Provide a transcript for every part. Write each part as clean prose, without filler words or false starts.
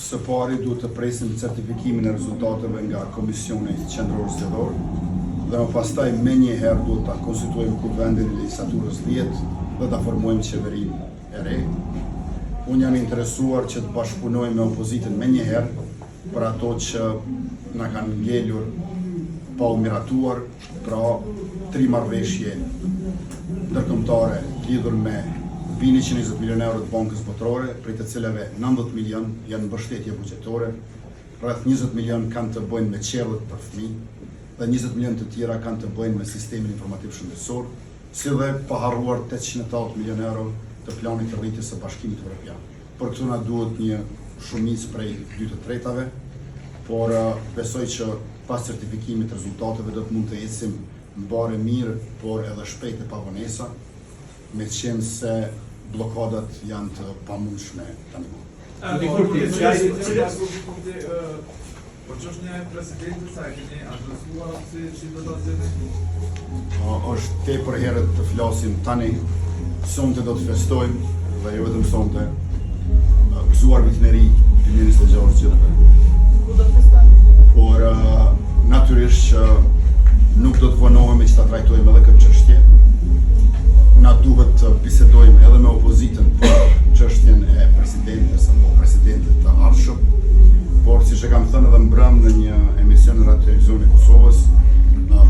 Së pari duhet të presim certifikimin e rezultateve nga Komisioni Qendror Zgjedhor dhe më pastaj menjëherë duhet ta konstituojmë Kuvendin e Legjislaturës 10 dhe ta formojmë qeverinë e re. Unë jam interesuar që të bashkëpunojmë me opozitën menjëherë për ato që na kanë ngelur pa u miratuar, pra 3 marrëveshje ndërkombëtare lidhur me mbi 120 milion euro të bankës botërore, prej të cilave 90 milion janë mbështetje buxhetore, rreth 20 milion kanë të bëjnë me qellet për fëmijë dhe 20 milion të tjera kanë të bëjnë me sistemin informativ shëndetësor, si dhe pa harruar 880 milion euro të planit të rritjes së Bashkimit Evropian. Për këtu na duhet një shumicë prej 2/3, por besoj që pas certifikimit të rezultateve do të mund të ecim mbare mirë, por edhe shpejt e pa vonesa, me qenë se blokadat janë të pamundshme tani më. Po që është një presidentë sa e keni adresuar si do të zgjidhni? Është tepër herët të flasim tani, sonte do të festojmë dhe jo vetëm sonte, gëzuar vitin e ri 2026 gjithëve. Ku do të festojmë? Por natyrisht që nuk do të vonohemi që ta trajtojmë edhe këtë çështje. Na duhet të bisedojmë edhe me opozitën për çështjen e presidentes apo presidentit të ardhshëm, por siç e kam thënë edhe mbrëm në një emision në Radio Televizionin e Kosovës,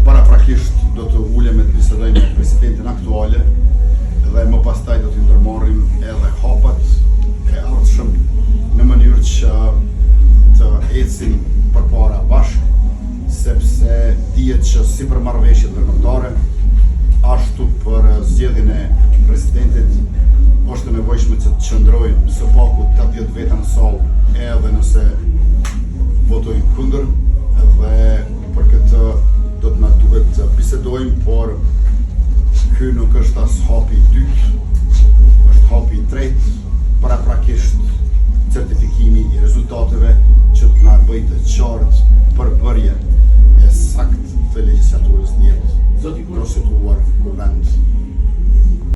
paraprakisht do të ulem të bisedojmë me presidentin aktuale dhe më pastaj do të ndërmarrim edhe hapat e ardhshëm në mënyrë që të ecim përpara bashkë, sepse dihet që si për marrëveshjet ndërkombëtare, ashtu për zgjedhjen e presidentit është e nevojshme që të qëndrojnë së paku 80 veta në sallë, edhe nëse votojnë kundër, dhe për këtë do të na duhet të bisedojmë, por ky nuk është as hapi i dytë, është hapi i